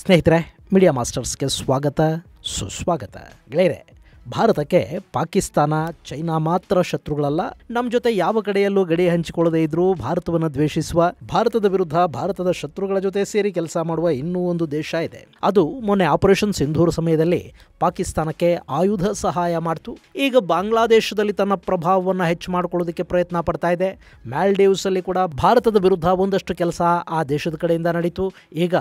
ಸ್ನೇಹಿತರೆ, ಮೀಡಿಯಾ ಮಾಸ್ಟರ್ಸ್ಗೆ ಸ್ವಾಗತ ಸುಸ್ವಾಗತ. ಗೆಳೆಯರೆ, ಭಾರತಕ್ಕೆ ಪಾಕಿಸ್ತಾನ, ಚೈನಾ ಮಾತ್ರ ಶತ್ರುಗಳಲ್ಲ. ನಮ್ಮ ಜೊತೆ ಯಾವ ಕಡೆಯಲ್ಲೂ ಗಡಿ ಹಂಚಿಕೊಳ್ಳದೇ ಇದ್ರೂ ಭಾರತವನ್ನು ದ್ವೇಷಿಸುವ, ಭಾರತದ ವಿರುದ್ಧ ಭಾರತದ ಶತ್ರುಗಳ ಜೊತೆ ಸೇರಿ ಕೆಲಸ ಮಾಡುವ ಇನ್ನೂ ಒಂದು ದೇಶ ಇದೆ. ಅದು ಮೊನ್ನೆ ಆಪರೇಷನ್ ಸಿಂಧೂರ್ ಸಮಯದಲ್ಲಿ ಪಾಕಿಸ್ತಾನಕ್ಕೆ ಆಯುಧ ಸಹಾಯ ಮಾಡ್ತು. ಈಗ ಬಾಂಗ್ಲಾದೇಶದಲ್ಲಿ ತನ್ನ ಪ್ರಭಾವವನ್ನು ಹೆಚ್ಚು ಮಾಡಿಕೊಳ್ಳೋದಕ್ಕೆ ಪ್ರಯತ್ನ ಪಡ್ತಾ ಇದೆ. ಮಾಲ್ಡೀವ್ಸ್ ಅಲ್ಲಿ ಕೂಡ ಭಾರತದ ವಿರುದ್ಧ ಒಂದಷ್ಟು ಕೆಲಸ ಆ ದೇಶದ ಕಡೆಯಿಂದ ನಡೀತು. ಈಗ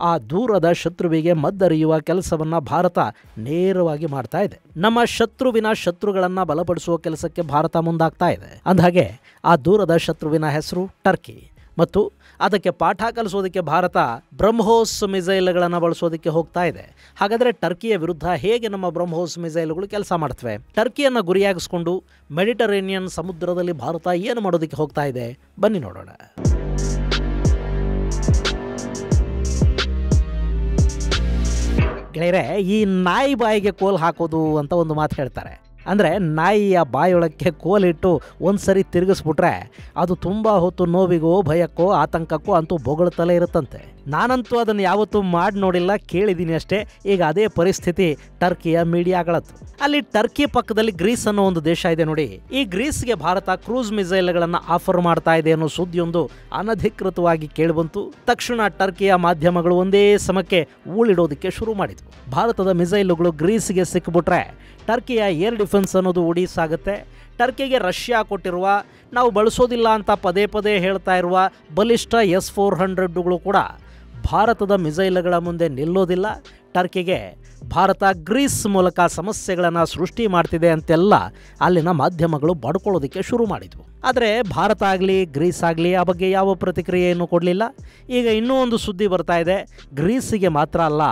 ಆ ದೂರದ ಶತ್ರುವಿಗೆ ಮದ್ದರಿಯುವ ಕೆಲಸವನ್ನ ಭಾರತ ನೇರವಾಗಿ ಮಾಡ್ತಾ ಇದೆ. ನಮ್ಮ ಶತ್ರುವಿನ ಶತ್ರುಗಳನ್ನ ಬಲಪಡಿಸುವ ಕೆಲಸಕ್ಕೆ ಭಾರತ ಮುಂದಾಗ್ತಾ ಇದೆ. ಅಂದಹಾಗೆ ಆ ದೂರದ ಶತ್ರುವಿನ ಹೆಸರು ಟರ್ಕಿ ಮತ್ತು ಅದಕ್ಕೆ ಪಾಠ ಕಲಿಸೋದಕ್ಕೆ ಭಾರತ ಬ್ರಹ್ಮೋಸ್ ಮಿಸೈಲ್ಗಳನ್ನು ಬಳಸೋದಕ್ಕೆ ಹೋಗ್ತಾ ಇದೆ. ಹಾಗಾದರೆ ಟರ್ಕಿಯ ವಿರುದ್ಧ ಹೇಗೆ ನಮ್ಮ ಬ್ರಹ್ಮೋಸ್ ಮಿಸೈಲ್ಗಳು ಕೆಲಸ ಮಾಡ್ತವೆ? ಟರ್ಕಿಯನ್ನು ಗುರಿಯಾಗಿಸ್ಕೊಂಡು ಮೆಡಿಟರೇನಿಯನ್ ಸಮುದ್ರದಲ್ಲಿ ಭಾರತ ಏನು ಮಾಡೋದಕ್ಕೆ ಹೋಗ್ತಾ ಇದೆ? ಬನ್ನಿ ನೋಡೋಣ. ಗೆಳೆಯರೆ, ಈ ನಾಯಿ ಬಾಯಿಗೆ ಕೋಲ್ ಹಾಕೋದು ಅಂತ ಒಂದು ಮಾತು ಹೇಳ್ತಾರೆ. ಅಂದರೆ ನಾಯಿಯ ಬಾಯೊಳಕ್ಕೆ ಕೋಲಿಟ್ಟು ಒಂದ್ಸರಿ ತಿರುಗಿಸ್ಬಿಟ್ರೆ ಅದು ತುಂಬ ಹೊತ್ತು ನೋವಿಗೋ ಭಯಕ್ಕೋ ಆತಂಕಕ್ಕೋ ಅಂತೂ ಬೊಗಳ್ತಲೇ ಇರುತ್ತಂತೆ. ನಾನಂತೂ ಅದನ್ನು ಯಾವತ್ತೂ ಮಾಡಿ ನೋಡಿಲ್ಲ, ಕೇಳಿದ್ದೀನಿ ಅಷ್ಟೇ. ಈಗ ಅದೇ ಪರಿಸ್ಥಿತಿ ಟರ್ಕಿಯ ಮೀಡಿಯಾಗಳದ್ದು. ಅಲ್ಲಿ ಟರ್ಕಿ ಪಕ್ಕದಲ್ಲಿ ಗ್ರೀಸ್ ಅನ್ನೋ ಒಂದು ದೇಶ ಇದೆ ನೋಡಿ. ಈ ಗ್ರೀಸ್ಗೆ ಭಾರತ ಕ್ರೂಸ್ ಮಿಸೈಲ್ಗಳನ್ನು ಆಫರ್ ಮಾಡ್ತಾ ಇದೆ ಅನ್ನೋ ಸುದ್ದಿಯೊಂದು ಅನಧಿಕೃತವಾಗಿ ಕೇಳಿಬಂತು. ತಕ್ಷಣ ಟರ್ಕಿಯ ಮಾಧ್ಯಮಗಳು ಒಂದೇ ಸಮಕ್ಕೆ ಊಳಿಡೋದಕ್ಕೆ ಶುರು ಮಾಡಿದ್ವು. ಭಾರತದ ಮಿಸೈಲುಗಳು ಗ್ರೀಸ್ಗೆ ಸಿಕ್ಕಿಬಿಟ್ರೆ ಟರ್ಕಿಯ ಏರ್ ಡಿಫೆನ್ಸ್ ಅನ್ನೋದು ಉಡೀಸಾಗುತ್ತೆ. ಟರ್ಕಿಗೆ ರಷ್ಯಾ ಕೊಟ್ಟಿರುವ, ನಾವು ಬಳಸೋದಿಲ್ಲ ಅಂತ ಪದೇ ಪದೇ ಹೇಳ್ತಾ ಇರುವ ಬಲಿಷ್ಠ S-400ಗಳು ಕೂಡ ಭಾರತದ ಮಿಸೈಲ್ಗಳ ಮುಂದೆ ನಿಲ್ಲೋದಿಲ್ಲ. ಟರ್ಕಿಗೆ ಭಾರತ ಗ್ರೀಸ್ ಮೂಲಕ ಸಮಸ್ಯೆಗಳನ್ನು ಸೃಷ್ಟಿ ಮಾಡ್ತಿದೆ ಅಂತೆಲ್ಲ ಅಲ್ಲಿನ ಮಾಧ್ಯಮಗಳು ಬಡ್ಕೊಳ್ಳೋದಕ್ಕೆ ಶುರು ಮಾಡಿದ್ವು. ಆದರೆ ಭಾರತ ಆಗಲಿ ಗ್ರೀಸ್ ಆಗಲಿ ಆ ಬಗ್ಗೆ ಯಾವ ಪ್ರತಿಕ್ರಿಯೆಯನ್ನು ಕೊಡಲಿಲ್ಲ. ಈಗ ಇನ್ನೂ ಒಂದು ಸುದ್ದಿ ಬರ್ತಾ ಇದೆ. ಗ್ರೀಸಿಗೆ ಮಾತ್ರ ಅಲ್ಲ,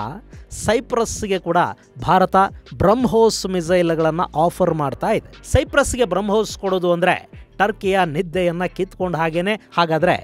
ಸೈಪ್ರಸ್ಗೆ ಕೂಡ ಭಾರತ ಬ್ರಹ್ಮೋಸ್ ಮಿಸೈಲ್ಗಳನ್ನು ಆಫರ್ ಮಾಡ್ತಾ ಇದೆ. ಸೈಪ್ರಸ್ಗೆ ಬ್ರಹ್ಮೋಸ್ ಕೊಡೋದು ಅಂದರೆ ಟರ್ಕಿಯ ನಿದ್ದೆಯನ್ನು ಕಿತ್ಕೊಂಡು ಹಾಗೇನೆ. ಹಾಗಾದರೆ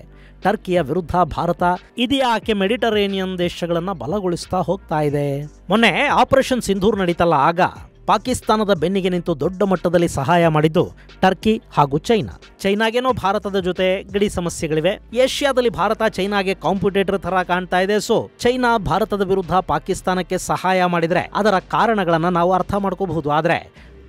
ಟರ್ಕಿಯ ವಿರುದ್ಧ ಭಾರತ ಇದ್ಯಾಕೆ ಮೆಡಿಟರೇನಿಯನ್ ದೇಶಗಳನ್ನು ಬಲಗೊಳಿಸ್ತಾ ಹೋಗ್ತಾ ಇದೆ? ಮೊನ್ನೆ ಆಪರೇಷನ್ ಸಿಂಧೂರ್ ನಡೀತಲ್ಲ, ಆಗ ಪಾಕಿಸ್ತಾನದ ಬೆನ್ನಿಗೆ ನಿಂತು ದೊಡ್ಡ ಮಟ್ಟದಲ್ಲಿ ಸಹಾಯ ಮಾಡಿದ್ದು ಟರ್ಕಿ ಹಾಗೂ ಚೈನಾ. ಚೈನಾಗೇನೋ ಭಾರತದ ಜೊತೆ ಗಡಿ ಸಮಸ್ಯೆಗಳಿವೆ. ಏಷ್ಯಾದಲ್ಲಿ ಭಾರತ ಚೈನಾಗೆ ಕಾಂಪಿಟೇಟರ್ ತರ ಕಾಣ್ತಾ ಇದೆ. ಸೊ ಚೈನಾ ಭಾರತದ ವಿರುದ್ಧ ಪಾಕಿಸ್ತಾನಕ್ಕೆ ಸಹಾಯ ಮಾಡಿದ್ರೆ ಅದರ ಕಾರಣಗಳನ್ನು ನಾವು ಅರ್ಥ ಮಾಡ್ಕೋಬಹುದು. ಆದರೆ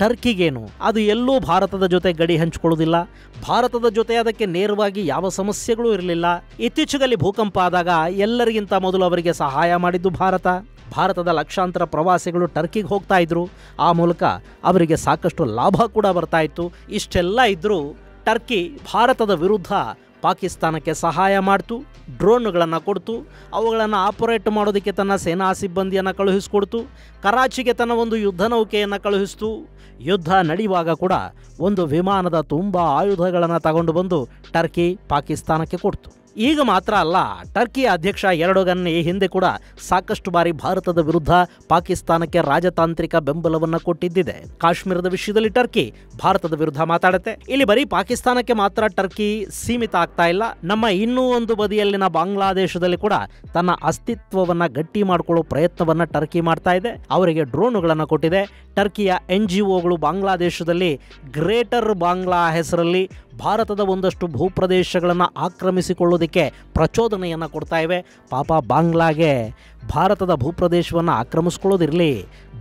ಟರ್ಕಿಗೇನು, ಅದು ಎಲ್ಲೂ ಭಾರತದ ಜೊತೆ ಗಡಿ ಹಂಚಿಕೊಳ್ಳುವುದಿಲ್ಲ. ಭಾರತದ ಜೊತೆ ಅದಕ್ಕೆ ನೇರವಾಗಿ ಯಾವ ಸಮಸ್ಯೆಗಳೂ ಇರಲಿಲ್ಲ. ಇತ್ತೀಚೆಗಲ್ಲಿ ಭೂಕಂಪ ಆದಾಗ ಎಲ್ಲರಿಗಿಂತ ಮೊದಲು ಅವರಿಗೆ ಸಹಾಯ ಮಾಡಿದ್ದು ಭಾರತ. ಭಾರತದ ಲಕ್ಷಾಂತರ ಪ್ರವಾಸಿಗಳು ಟರ್ಕಿಗೆ ಹೋಗ್ತಾ ಇದ್ರು. ಆ ಮೂಲಕ ಅವರಿಗೆ ಸಾಕಷ್ಟು ಲಾಭ ಕೂಡ ಬರ್ತಾ ಇತ್ತು. ಇಷ್ಟೆಲ್ಲ ಇದ್ರೂ ಟರ್ಕಿ ಭಾರತದ ವಿರುದ್ಧ ಪಾಕಿಸ್ತಾನಕ್ಕೆ ಸಹಾಯ ಮಾಡ್ತು. ಡ್ರೋನ್ಗಳನ್ನು ಕೊಡ್ತು, ಅವುಗಳನ್ನು ಆಪರೇಟ್ ಮಾಡೋದಕ್ಕೆ ತನ್ನ ಸೇನಾ ಸಿಬ್ಬಂದಿಯನ್ನು ಕಳುಹಿಸ್ಕೊಡ್ತು. ಕರಾಚಿಗೆ ತನ್ನ ಒಂದು ಯುದ್ಧ ನೌಕೆಯನ್ನು ಕಳುಹಿಸ್ತು. ಯುದ್ಧ ನಡೆಯುವಾಗ ಕೂಡ ಒಂದು ವಿಮಾನದ ತುಂಬ ಆಯುಧಗಳನ್ನು ತಗೊಂಡು ಬಂದು ಟರ್ಕಿ ಪಾಕಿಸ್ತಾನಕ್ಕೆ ಕೊಡ್ತು. ಈಗ ಮಾತ್ರ ಅಲ್ಲ, ಟರ್ಕಿಯ ಅಧ್ಯಕ್ಷ ಎರ್ಡೋಗನ್ ಈ ಹಿಂದೆ ಕೂಡ ಸಾಕಷ್ಟು ಬಾರಿ ಭಾರತದ ವಿರುದ್ಧ ಪಾಕಿಸ್ತಾನಕ್ಕೆ ರಾಜತಾಂತ್ರಿಕ ಬೆಂಬಲವನ್ನು ಕೊಟ್ಟಿದ್ದಿದೆ. ಕಾಶ್ಮೀರದ ವಿಷಯದಲ್ಲಿ ಟರ್ಕಿ ಭಾರತದ ವಿರುದ್ಧ ಮಾತಾಡುತ್ತೆ. ಇಲ್ಲಿ ಬರೀ ಪಾಕಿಸ್ತಾನಕ್ಕೆ ಮಾತ್ರ ಟರ್ಕಿ ಸೀಮಿತ ಆಗ್ತಾ ಇಲ್ಲ. ನಮ್ಮ ಇನ್ನೂ ಒಂದು ಬದಿಯಲ್ಲಿನ ಬಾಂಗ್ಲಾದೇಶದಲ್ಲಿ ಕೂಡ ತನ್ನ ಅಸ್ತಿತ್ವವನ್ನು ಗಟ್ಟಿ ಮಾಡಿಕೊಳ್ಳೋ ಪ್ರಯತ್ನವನ್ನು ಟರ್ಕಿ ಮಾಡ್ತಾ ಇದೆ. ಅವರಿಗೆ ಡ್ರೋನುಗಳನ್ನು ಕೊಟ್ಟಿದೆ. ಟರ್ಕಿಯ NGOಗಳು ಬಾಂಗ್ಲಾದೇಶದಲ್ಲಿ ಗ್ರೇಟರ್ ಬಾಂಗ್ಲಾ ಹೆಸರಲ್ಲಿ ಭಾರತದ ಒಂದಷ್ಟು ಭೂಪ್ರದೇಶಗಳನ್ನು ಆಕ್ರಮಿಸಿಕೊಳ್ಳೋದಕ್ಕೆ ಪ್ರಚೋದನೆಯನ್ನು ಕೊಡ್ತಾ ಇವೆ. ಪಾಪ ಬಾಂಗ್ಲಾಗೆ ಭಾರತದ ಭೂಪ್ರದೇಶವನ್ನು ಆಕ್ರಮಿಸ್ಕೊಳ್ಳೋದಿರಲಿ,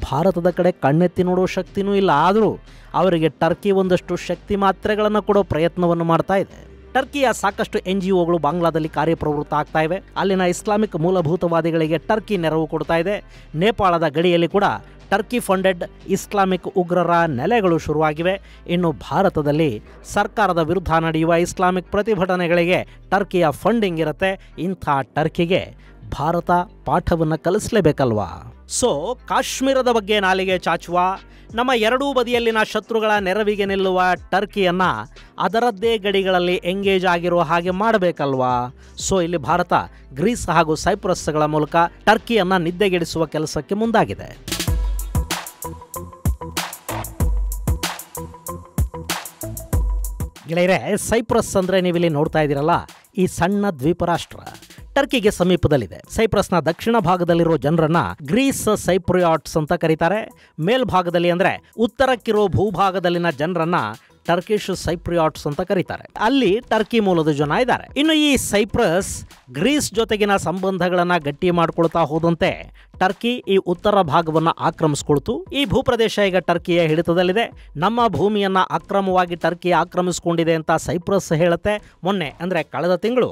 ಭಾರತದ ಕಡೆ ಕಣ್ಣೆತ್ತಿ ನೋಡೋ ಶಕ್ತಿನೂ ಇಲ್ಲ. ಆದರೂ ಅವರಿಗೆ ಟರ್ಕಿ ಒಂದಷ್ಟು ಶಕ್ತಿ ಮಾತ್ರೆಗಳನ್ನು ಕೊಡೋ ಪ್ರಯತ್ನವನ್ನು ಮಾಡ್ತಾ ಇದೆ. ಟರ್ಕಿಯ ಸಾಕಷ್ಟು NGOಗಳು ಬಾಂಗ್ಲಾದಲ್ಲಿ ಕಾರ್ಯಪ್ರವೃತ್ತ ಆಗ್ತಾ ಇವೆ. ಅಲ್ಲಿನ ಇಸ್ಲಾಮಿಕ್ ಮೂಲಭೂತವಾದಿಗಳಿಗೆ ಟರ್ಕಿ ನೆರವು ಕೊಡ್ತಾ ಇದೆ. ನೇಪಾಳದ ಗಡಿಯಲ್ಲಿ ಕೂಡ ಟರ್ಕಿ ಫಂಡೆಡ್ ಇಸ್ಲಾಮಿಕ್ ಉಗ್ರರ ನೆಲೆಗಳು ಶುರುವಾಗಿವೆ. ಇನ್ನು ಭಾರತದಲ್ಲಿ ಸರ್ಕಾರದ ವಿರುದ್ಧ ನಡೆಯುವ ಇಸ್ಲಾಮಿಕ್ ಪ್ರತಿಭಟನೆಗಳಿಗೆ ಟರ್ಕಿಯ ಫಂಡಿಂಗ್ ಇರುತ್ತೆ. ಇಂಥ ಟರ್ಕಿಗೆ ಭಾರತ ಪಾಠವನ್ನು ಕಲಿಸಲೇಬೇಕಲ್ವಾ? ಸೊ ಕಾಶ್ಮೀರದ ಬಗ್ಗೆ ನಾಲಿಗೆ ಚಾಚುವ, ನಮ್ಮ ಎರಡೂ ಬದಿಯಲ್ಲಿನ ಶತ್ರುಗಳ ನೆರವಿಗೆ ನಿಲ್ಲುವ ಟರ್ಕಿಯನ್ನು ಅದರದ್ದೇ ಗಡಿಗಳಲ್ಲಿ ಎಂಗೇಜ್ ಆಗಿರುವ ಹಾಗೆ ಮಾಡಬೇಕಲ್ವಾ? ಸೊ ಇಲ್ಲಿ ಭಾರತ ಗ್ರೀಸ್ ಹಾಗೂ ಸೈಪ್ರಸ್ಗಳ ಮೂಲಕ ಟರ್ಕಿಯನ್ನು ನಿದ್ದೆಗೆಡಿಸುವ ಕೆಲಸಕ್ಕೆ ಮುಂದಾಗಿದೆ. ಗೆಳೆಯರೆ, ಸೈಪ್ರಸ್ ಅಂದರೆ ನೀವಿಲ್ಲಿ ನೋಡ್ತಾ ಇದ್ದೀರಲ್ಲ, ಈ ಸಣ್ಣ ದ್ವೀಪ ರಾಷ್ಟ್ರ ಟರ್ಕಿಗೆ ಸಮೀಪದಲ್ಲಿದೆ. ಸೈಪ್ರಸ್ನ ದಕ್ಷಿಣ ಭಾಗದಲ್ಲಿರೋ ಜನರನ್ನ ಗ್ರೀಸ್ ಸೈಪ್ರಿಯಾಟ್ಸ್ ಅಂತ ಕರೀತಾರೆ. ಮೇಲ್ಭಾಗದಲ್ಲಿ ಅಂದರೆ ಉತ್ತರಕ್ಕಿರೋ ಭೂಭಾಗದಲ್ಲಿನ ಜನರನ್ನ ಟರ್ಕಿಶ್ ಸೈಪ್ರಿಯಾಟ್ಸ್ ಅಂತ ಕರೀತಾರೆ. ಅಲ್ಲಿ ಟರ್ಕಿ ಮೂಲದ ಜನ ಇದ್ದಾರೆ. ಇನ್ನು ಈ ಸೈಪ್ರಸ್ ಗ್ರೀಸ್ ಜೊತೆಗಿನ ಸಂಬಂಧಗಳನ್ನ ಗಟ್ಟಿ ಮಾಡ್ಕೊಳ್ತಾ ಹೋದಂತೆ ಟರ್ಕಿ ಈ ಉತ್ತರ ಭಾಗವನ್ನ ಆಕ್ರಮಿಸಿಕೊಳ್ತು. ಈ ಭೂಪ್ರದೇಶ ಈಗ ಟರ್ಕಿಯ ಹಿಡಿತದಲ್ಲಿದೆ. ನಮ್ಮ ಭೂಮಿಯನ್ನ ಅಕ್ರಮವಾಗಿ ಟರ್ಕಿ ಆಕ್ರಮಿಸಿಕೊಂಡಿದೆ ಅಂತ ಸೈಪ್ರಸ್ ಹೇಳುತ್ತೆ. ಮೊನ್ನೆ ಅಂದ್ರೆ ಕಳೆದ ತಿಂಗಳು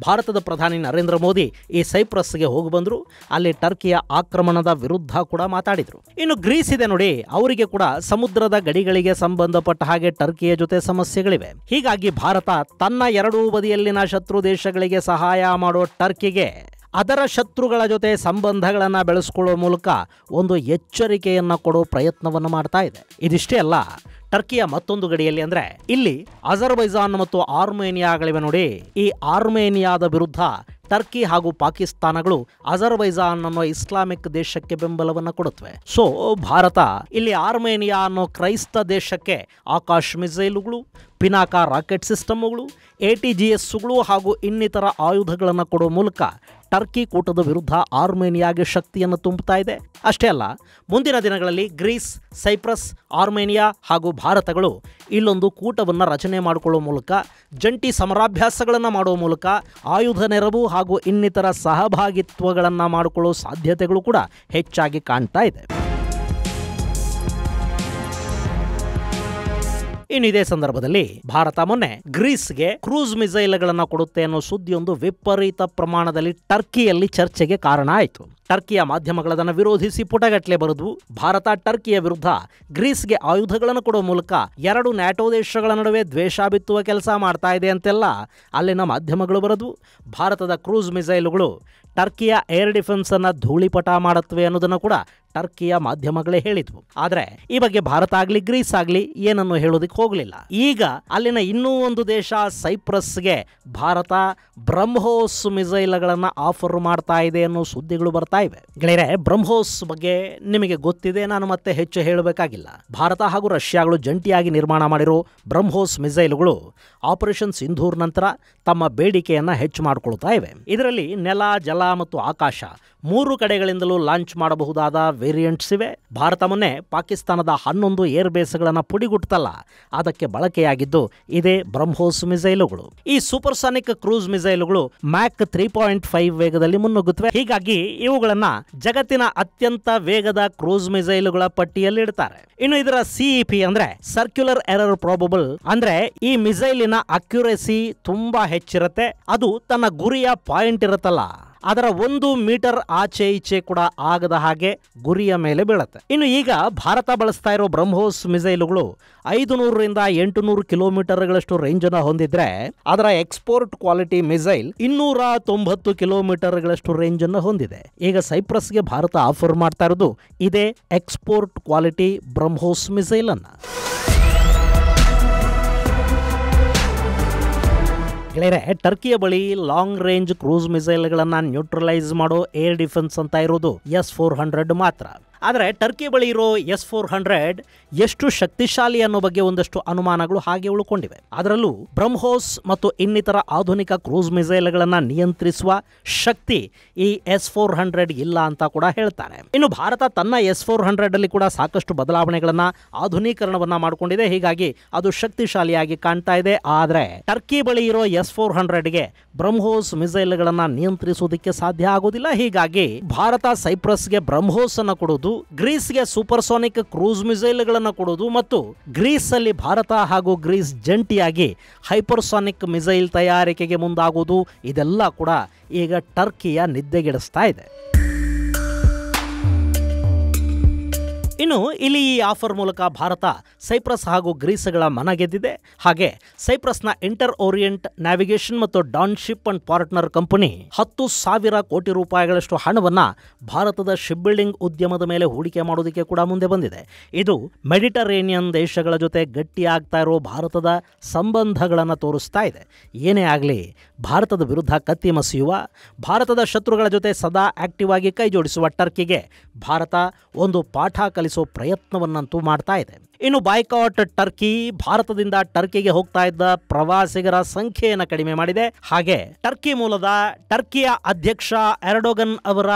ಭಾರತದ ಪ್ರಧಾನಿ ನರೇಂದ್ರ ಮೋದಿ ಈ ಸೈಪ್ರಸ್ಗೆ ಹೋಗಿ ಬಂದ್ರು. ಅಲ್ಲಿ ಟರ್ಕಿಯ ಆಕ್ರಮಣದ ವಿರುದ್ಧ ಕೂಡ ಮಾತಾಡಿದ್ರು. ಇನ್ನು ಗ್ರೀಸ್ ಇದೆ ನೋಡಿ, ಅವರಿಗೆ ಕೂಡ ಸಮುದ್ರದ ಗಡಿಗಳಿಗೆ ಸಂಬಂಧಪಟ್ಟ ಹಾಗೆ ಟರ್ಕಿಯ ಜೊತೆ ಸಮಸ್ಯೆಗಳಿವೆ. ಹೀಗಾಗಿ ಭಾರತ ತನ್ನ ಎರಡೂ ಬದಿಯಲ್ಲಿನ ಶತ್ರು ದೇಶಗಳಿಗೆ ಸಹಾಯ ಮಾಡೋ ಟರ್ಕಿಗೆ ಅದರ ಶತ್ರುಗಳ ಜೊತೆ ಸಂಬಂಧಗಳನ್ನು ಬೆಳೆಸಿಕೊಳ್ಳುವ ಮೂಲಕ ಒಂದು ಎಚ್ಚರಿಕೆಯನ್ನು ಕೊಡೋ ಪ್ರಯತ್ನವನ್ನು ಮಾಡ್ತಾ ಇದೆ. ಇದಿಷ್ಟೇ ಅಲ್ಲ, ಟರ್ಕಿಯ ಮತ್ತೊಂದು ಗಡಿಯಲ್ಲಿ ಅಂದ್ರೆ ಇಲ್ಲಿ ಅಜರ್ಬೈಜಾನ್ ಮತ್ತು ಆರ್ಮೇನಿಯಾಗಳಿವೆ ನೋಡಿ. ಈ ಆರ್ಮೇನಿಯಾದ ವಿರುದ್ಧ ಟರ್ಕಿ ಹಾಗೂ ಪಾಕಿಸ್ತಾನಗಳು ಅಜರ್ಬೈಜಾನ್ ಅನ್ನೋ ಇಸ್ಲಾಮಿಕ್ ದೇಶಕ್ಕೆ ಬೆಂಬಲವನ್ನು ಕೊಡುತ್ತವೆ. ಸೊ ಭಾರತ ಇಲ್ಲಿ ಆರ್ಮೇನಿಯಾ ಅನ್ನೋ ಕ್ರೈಸ್ತ ದೇಶಕ್ಕೆ ಆಕಾಶ್ ಮಿಸೈಲುಗಳು, ಪಿನಾಕ ರಾಕೆಟ್ ಸಿಸ್ಟಮ್ಗಳು, ATGSಗಳು ಹಾಗೂ ಇನ್ನಿತರ ಆಯುಧಗಳನ್ನು ಕೊಡುವ ಮೂಲಕ ಟರ್ಕಿ ಕೂಟದ ವಿರುದ್ಧ ಆರ್ಮೇನಿಯಾಗೆ ಶಕ್ತಿಯನ್ನು ತುಂಬುತ್ತಾ ಇದೆ. ಅಷ್ಟೇ ಅಲ್ಲ, ಮುಂದಿನ ದಿನಗಳಲ್ಲಿ ಗ್ರೀಸ್, ಸೈಪ್ರಸ್, ಆರ್ಮೇನಿಯಾ ಹಾಗೂ ಭಾರತಗಳು ಇಲ್ಲೊಂದು ಕೂಟವನ್ನು ರಚನೆ ಮಾಡಿಕೊಳ್ಳುವ ಮೂಲಕ, ಜಂಟಿ ಸಮರಾಭ್ಯಾಸಗಳನ್ನು ಮಾಡುವ ಮೂಲಕ ಆಯುಧ ನೆರವು ಹಾಗೂ ಇನ್ನಿತರ ಸಹಭಾಗಿತ್ವಗಳನ್ನು ಮಾಡಿಕೊಳ್ಳುವ ಸಾಧ್ಯತೆಗಳು ಕೂಡ ಹೆಚ್ಚಾಗಿ ಕಾಣ್ತಾ ಇದೆ. ಇನ್ನು ಇದೇ ಸಂದರ್ಭದಲ್ಲಿ ಭಾರತ ಮೊನ್ನೆ ಗ್ರೀಸ್ಗೆ ಕ್ರೂಸ್ ಮಿಸೈಲ್ಗಳನ್ನು ಕೊಡುತ್ತೆ ಅನ್ನೋ ಸುದ್ದಿಯೊಂದು ವಿಪರೀತ ಪ್ರಮಾಣದಲ್ಲಿ ಟರ್ಕಿಯಲ್ಲಿ ಚರ್ಚೆಗೆ ಕಾರಣ ಆಯಿತು. ಟರ್ಕಿಯ ಮಾಧ್ಯಮಗಳನ್ನು ವಿರೋಧಿಸಿ ಪುಟಗಟ್ಟಲೆ ಬರೆದು ಭಾರತ ಟರ್ಕಿಯ ವಿರುದ್ಧ ಗ್ರೀಸ್ಗೆ ಆಯುಧಗಳನ್ನು ಕೊಡುವ ಮೂಲಕ ಎರಡು ನ್ಯಾಟೋ ದೇಶಗಳ ನಡುವೆ ದ್ವೇಷ ಬಿತ್ತುವ ಕೆಲಸ ಮಾಡ್ತಾ ಇದೆ ಅಂತೆಲ್ಲ ಅಲ್ಲಿನ ಮಾಧ್ಯಮಗಳು ಬರೆದು, ಭಾರತದ ಕ್ರೂಸ್ ಮಿಸೈಲುಗಳು ಟರ್ಕಿಯ ಏರ್ ಡಿಫೆನ್ಸ್ ಅನ್ನ ಧೂಳಿಪಟ ಮಾಡುತ್ತವೆ ಅನ್ನೋದನ್ನು ಕೂಡ ಟರ್ಕಿಯ ಮಾಧ್ಯಮಗಳೇ ಹೇಳಿದ್ವು. ಆದರೆ ಈ ಬಗ್ಗೆ ಭಾರತ ಆಗಲಿ ಗ್ರೀಸ್ ಆಗಲಿ ಏನನ್ನು ಹೇಳೋದಕ್ಕೆ ಹೋಗಲಿಲ್ಲ. ಈಗ ಅಲ್ಲಿನ ಇನ್ನೂ ಒಂದು ದೇಶ ಸೈಪ್ರಸ್ಗೆ ಭಾರತ ಬ್ರಹ್ಮೋಸ್ ಮಿಸೈಲ್ಗಳನ್ನು ಆಫರ್ ಮಾಡ್ತಾ ಇದೆ ಅನ್ನೋ ಸುದ್ದಿಗಳು ಬರ್ತಾ ಇವೆ. ಗೆಳೆಯರೆ, ಬ್ರಹ್ಮೋಸ್ ಬಗ್ಗೆ ನಿಮಗೆ ಗೊತ್ತಿದೆ, ನಾನು ಮತ್ತೆ ಹೆಚ್ಚು ಹೇಳಬೇಕಾಗಿಲ್ಲ. ಭಾರತ ಹಾಗೂ ರಷ್ಯಾಗಳು ಜಂಟಿಯಾಗಿ ನಿರ್ಮಾಣ ಮಾಡಿರೋ ಬ್ರಹ್ಮೋಸ್ ಮಿಸೈಲ್ಗಳು ಆಪರೇಷನ್ ಸಿಂಧೂರ್ ನಂತರ ತಮ್ಮ ಬೇಡಿಕೆಯನ್ನು ಹೆಚ್ಚು ಮಾಡಿಕೊಳ್ತಾ ಇವೆ. ಇದರಲ್ಲಿ ನೆಲ, ಜಲ ಮತ್ತು ಆಕಾಶ ಮೂರು ಕಡೆಗಳಿಂದಲೂ ಲಾಂಚ್ ಮಾಡಬಹುದಾದ ವೇರಿಯಂಟ್ಸ್ ಇವೆ. ಭಾರತ ಮೊನ್ನೆ ಪಾಕಿಸ್ತಾನದ 11 ಏರ್ ಬೇಸ್ಗಳನ್ನು ಪುಡಿಗುಟ್ಟಲ್ಲ, ಅದಕ್ಕೆ ಬಳಕೆಯಾಗಿದ್ದು ಇದೇ ಬ್ರಹ್ಮೋಸ್ ಮಿಸೈಲುಗಳು. ಈ ಸೂಪರ್ಸಾನಿಕ್ ಕ್ರೂಸ್ ಮಿಸೈಲುಗಳು ಮ್ಯಾಕ್ 3.5 ವೇಗದಲ್ಲಿ ಮುನ್ನುಗ್ಗುತ್ತವೆ. ಹೀಗಾಗಿ ಇವುಗಳನ್ನ ಜಗತ್ತಿನ ಅತ್ಯಂತ ವೇಗದ ಕ್ರೂಸ್ ಮಿಸೈಲುಗಳ ಪಟ್ಟಿಯಲ್ಲಿ ಇಡ್ತಾರೆ. ಇನ್ನು ಇದರ CEP ಅಂದ್ರೆ ಸರ್ಕ್ಯುಲರ್ ಎರರ್ ಪ್ರಾಬಬಲ್ ಅಂದ್ರೆ ಈ ಮಿಸೈಲಿನ ಅಕ್ಯುರೆಸಿ ತುಂಬಾ ಹೆಚ್ಚಿರುತ್ತೆ. ಅದು ತನ್ನ ಗುರಿಯ ಪಾಯಿಂಟ್ ಇರುತ್ತಲ್ಲ, ಅದರ 1 ಮೀಟರ್ ಆಚೆ ಈಚೆ ಕೂಡ ಆಗದ ಹಾಗೆ ಗುರಿಯ ಮೇಲೆ ಬೀಳುತ್ತೆ. ಇನ್ನು ಈಗ ಭಾರತ ಬಳಸ್ತಾ ಇರೋ ಬ್ರಹ್ಮೋಸ್ ಮಿಸೈಲುಗಳು 500ರಿಂದ 800 ಕಿಲೋಮೀಟರ್ಗಳಷ್ಟು ರೇಂಜ್ ಅನ್ನು ಹೊಂದಿದ್ರೆ, ಅದರ ಎಕ್ಸ್ಪೋರ್ಟ್ ಕ್ವಾಲಿಟಿ ಮಿಸೈಲ್ 290 ಕಿಲೋಮೀಟರ್ಗಳಷ್ಟು ರೇಂಜ್ ಅನ್ನು ಹೊಂದಿದೆ. ಈಗ ಸೈಪ್ರಸ್ಗೆ ಭಾರತ ಆಫರ್ ಮಾಡ್ತಾ ಇರೋದು ಇದೇ ಎಕ್ಸ್ಪೋರ್ಟ್ ಕ್ವಾಲಿಟಿ ಬ್ರಹ್ಮೋಸ್ ಮಿಸೈಲ್ ಅನ್ನ. ಟರ್ಕಿಯ ಬಳಿ ಲಾಂಗ್ ರೇಂಜ್ ಕ್ರೂಸ್ ಮಿಸೈಲ್ಗಳನ್ನು ನ್ಯೂಟ್ರಲೈಸ್ ಮಾಡೋ ಏರ್ ಡಿಫೆನ್ಸ್ ಅಂತ ಇರೋದು S-400 ಮಾತ್ರ. ಆದರೆ ಟರ್ಕಿ ಬಳಿ ಇರೋ S-400 ಎಷ್ಟು ಶಕ್ತಿಶಾಲಿ ಅನ್ನೋ ಬಗ್ಗೆ ಒಂದಷ್ಟು ಅನುಮಾನಗಳು ಹಾಗೆ ಉಳ್ಕೊಂಡಿವೆ. ಅದರಲ್ಲೂ ಬ್ರಹ್ಮೋಸ್ ಮತ್ತು ಇನ್ನಿತರ ಆಧುನಿಕ ಕ್ರೂಸ್ ಮಿಸೈಲ್ಗಳನ್ನು ನಿಯಂತ್ರಿಸುವ ಶಕ್ತಿ ಈ S-400 ಇಲ್ಲ ಅಂತ ಕೂಡ ಹೇಳ್ತಾರೆ. ಇನ್ನು ಭಾರತ ತನ್ನ S-400 ಅಲ್ಲಿ ಕೂಡ ಸಾಕಷ್ಟು ಬದಲಾವಣೆಗಳನ್ನ, ಆಧುನೀಕರಣವನ್ನ ಮಾಡಿಕೊಂಡಿದೆ. ಹೀಗಾಗಿ ಅದು ಶಕ್ತಿಶಾಲಿಯಾಗಿ ಕಾಣ್ತಾ ಇದೆ. ಆದರೆ ಟರ್ಕಿ ಬಳಿ ಇರೋ S-400ಗೆ ಬ್ರಹ್ಮೋಸ್ ಮಿಸೈಲ್ಗಳನ್ನ ನಿಯಂತ್ರಿಸುವುದಕ್ಕೆ ಸಾಧ್ಯ ಆಗೋದಿಲ್ಲ. ಹೀಗಾಗಿ ಭಾರತ ಸೈಪ್ರಸ್ಗೆ ಬ್ರಹ್ಮೋಸ್ ಅನ್ನು ಕೊಡುವುದು, ಗ್ರೀಸ್ಗೆ ಸೂಪರ್ಸೋನಿಕ್ ಕ್ರೂಸ್ ಮಿಸೈಲ್ಗಳನ್ನು ಕೊಡುವುದು ಮತ್ತು ಗ್ರೀಸ್ ಅಲ್ಲಿ ಭಾರತ ಹಾಗೂ ಗ್ರೀಸ್ ಜಂಟಿಯಾಗಿ ಹೈಪರ್ಸಾನಿಕ್ ಮಿಸೈಲ್ ತಯಾರಿಕೆಗೆ ಮುಂದಾಗುವುದು, ಇದೆಲ್ಲ ಕೂಡ ಈಗ ಟರ್ಕಿಯ ನಿದ್ದೆಗೆಡಿಸ್ತಾ ಇದೆ. ಇನ್ನು ಇಲ್ಲಿ ಈ ಆಫರ್ ಮೂಲಕ ಭಾರತ ಸೈಪ್ರಸ್ ಹಾಗೂ ಗ್ರೀಸ್ಗಳ ಮನ ಗೆದ್ದಿದೆ. ಹಾಗೆ ಸೈಪ್ರಸ್ನ ಇಂಟರ್ ಓರಿಯೆಂಟ್ ನ್ಯಾವಿಗೇಷನ್ ಮತ್ತು ಡಾನ್ಶಿಪ್ ಅಂಡ್ ಪಾರ್ಟ್ನರ್ ಕಂಪನಿ 10,000 ಕೋಟಿ ರೂಪಾಯಿಗಳಷ್ಟು ಹಣವನ್ನ ಭಾರತದ ಶಿಪ್ ಬಿಲ್ಡಿಂಗ್ ಉದ್ಯಮದ ಮೇಲೆ ಹೂಡಿಕೆ ಮಾಡೋದಕ್ಕೆ ಕೂಡ ಮುಂದೆ ಬಂದಿದೆ. ಇದು ಮೆಡಿಟರೇನಿಯನ್ ದೇಶಗಳ ಜೊತೆ ಗಟ್ಟಿಯಾಗ್ತಾ ಇರೋ ಭಾರತದ ಸಂಬಂಧಗಳನ್ನು ತೋರಿಸ್ತಾ ಇದೆ. ಏನೇ ಆಗಲಿ, ಭಾರತದ ವಿರುದ್ಧ ಕತ್ತಿ ಮಸಿಯುವ, ಭಾರತದ ಶತ್ರುಗಳ ಜೊತೆ ಸದಾ ಆಕ್ಟಿವ್ ಆಗಿ ಕೈ ಜೋಡಿಸುವ ಟರ್ಕಿಗೆ ಭಾರತ ಒಂದು ಪಾಠ ಕಲಿಸೋ ಪ್ರಯತ್ನವನ್ನಂತೂ ಮಾಡ್ತಾ ಇದೆ. ಇನ್ನು ಬಾಯ್ಕಾಟ್ ಟರ್ಕಿ ಭಾರತದಿಂದ ಟರ್ಕಿಗೆ ಹೋಗ್ತಾ ಇದ್ದ ಪ್ರವಾಸಿಗರ ಸಂಖ್ಯೆಯನ್ನು ಕಡಿಮೆ ಮಾಡಿದೆ. ಹಾಗೆ ಟರ್ಕಿ ಮೂಲದ ಟರ್ಕಿಯ ಅಧ್ಯಕ್ಷ ಎರ್ಡೋಗನ್ ಅವರ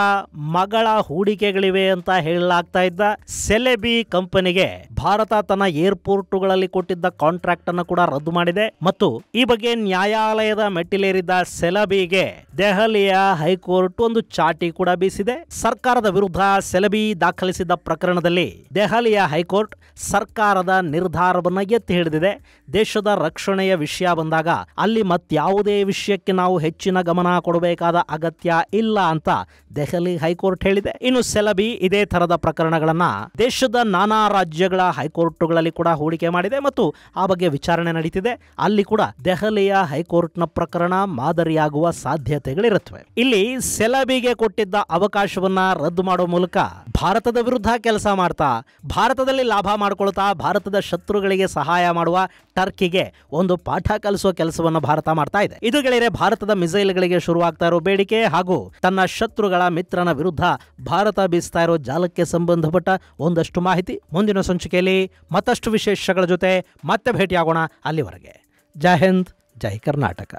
ಮಗಳ ಹೂಡಿಕೆಗಳಿವೆ ಅಂತ ಹೇಳಲಾಗ್ತಾ ಇದ್ದ ಸೆಲೆಬಿ ಕಂಪನಿಗೆ ಭಾರತ ತನ್ನ ಏರ್ಪೋರ್ಟುಗಳಲ್ಲಿ ಕೊಟ್ಟಿದ್ದ ಕಾಂಟ್ರಾಕ್ಟ್ ಅನ್ನು ಕೂಡ ರದ್ದು ಮಾಡಿದೆ. ಮತ್ತು ಈ ಬಗ್ಗೆ ನ್ಯಾಯಾಲಯದ ಮೆಟ್ಟಿಲೇರಿದ್ದ ಸೆಲೆಬಿಗೆ ದೆಹಲಿಯ ಹೈಕೋರ್ಟ್ ಒಂದು ಚಾಟಿ ಕೂಡ ಬೀಸಿದೆ. ಸರ್ಕಾರದ ವಿರುದ್ಧ ಸೆಲೆಬಿ ದಾಖಲಿಸಿದ್ದ ಪ್ರಕರಣದಲ್ಲಿ ದೆಹಲಿಯ ಹೈಕೋರ್ಟ್ ಸರ್ಕಾರದ ನಿರ್ಧಾರವನ್ನ ಎತ್ತಿ ಹಿಡಿದಿದೆ. ದೇಶದ ರಕ್ಷಣೆಯ ವಿಷಯ ಬಂದಾಗ ಅಲ್ಲಿ ಮತ್ಯಾವುದೇ ವಿಷಯಕ್ಕೆ ನಾವು ಹೆಚ್ಚಿನ ಗಮನ ಕೊಡಬೇಕಾದ ಅಗತ್ಯ ಇಲ್ಲ ಅಂತ ದೆಹಲಿ ಹೈಕೋರ್ಟ್ ಹೇಳಿದೆ. ಇನ್ನು ಸೆಲೆಬಿ ಇದೇ ತರದ ಪ್ರಕರಣಗಳನ್ನ ದೇಶದ ನಾನಾ ರಾಜ್ಯಗಳ ಹೈಕೋರ್ಟ್ಗಳಲ್ಲಿ ಕೂಡ ಹೂಡಿಕೆ ಮಾಡಿದೆ ಮತ್ತು ಆ ಬಗ್ಗೆ ವಿಚಾರಣೆ ನಡೀತಿದೆ. ಅಲ್ಲಿ ಕೂಡ ದೆಹಲಿಯ ಹೈಕೋರ್ಟ್ನ ಪ್ರಕರಣ ಮಾದರಿಯಾಗುವ ಸಾಧ್ಯತೆಗಳಿರುತ್ತವೆ. ಇಲ್ಲಿ ಸೆಲೆಬಿಗೆ ಕೊಟ್ಟಿದ್ದ ಅವಕಾಶವನ್ನ ರದ್ದು ಮಾಡುವ ಮೂಲಕ ಭಾರತದ ವಿರುದ್ಧ ಕೆಲಸ ಮಾಡ್ತಾ ಭಾರತದಲ್ಲಿ ಲಾಭ ಮಾಡ್ಕೊಳ್ತಾ ಭಾರತದ ಶತ್ರುಗಳಿಗೆ ಸಹಾಯ ಮಾಡುವ ಟರ್ಕಿಗೆ ಒಂದು ಪಾಠ ಕಲಿಸುವ ಕೆಲಸವನ್ನು ಭಾರತ ಮಾಡ್ತಾ ಇದೆ. ಇದು ಗೆಳೆಯರೆ ಭಾರತದ ಮಿಸೈಲ್ಗಳಿಗೆ ಶುರುವಾಗ್ತಾ ಇರೋ ಬೇಡಿಕೆ ಹಾಗೂ ತನ್ನ ಶತ್ರುಗಳ ಮಿತ್ರನ ವಿರುದ್ಧ ಭಾರತ ಬೀಸ್ತಾ ಇರೋ ಜಾಲಕ್ಕೆ ಸಂಬಂಧಪಟ್ಟ ಒಂದಷ್ಟು ಮಾಹಿತಿ. ಮುಂದಿನ ಸಂಚಿಕೆಯಲ್ಲಿ ಮತ್ತಷ್ಟು ವಿಶೇಷಗಳ ಜೊತೆ ಮತ್ತೆ ಭೇಟಿಯಾಗೋಣ. ಅಲ್ಲಿವರೆಗೆ ಜೈ ಹಿಂದ್, ಜೈ ಕರ್ನಾಟಕ.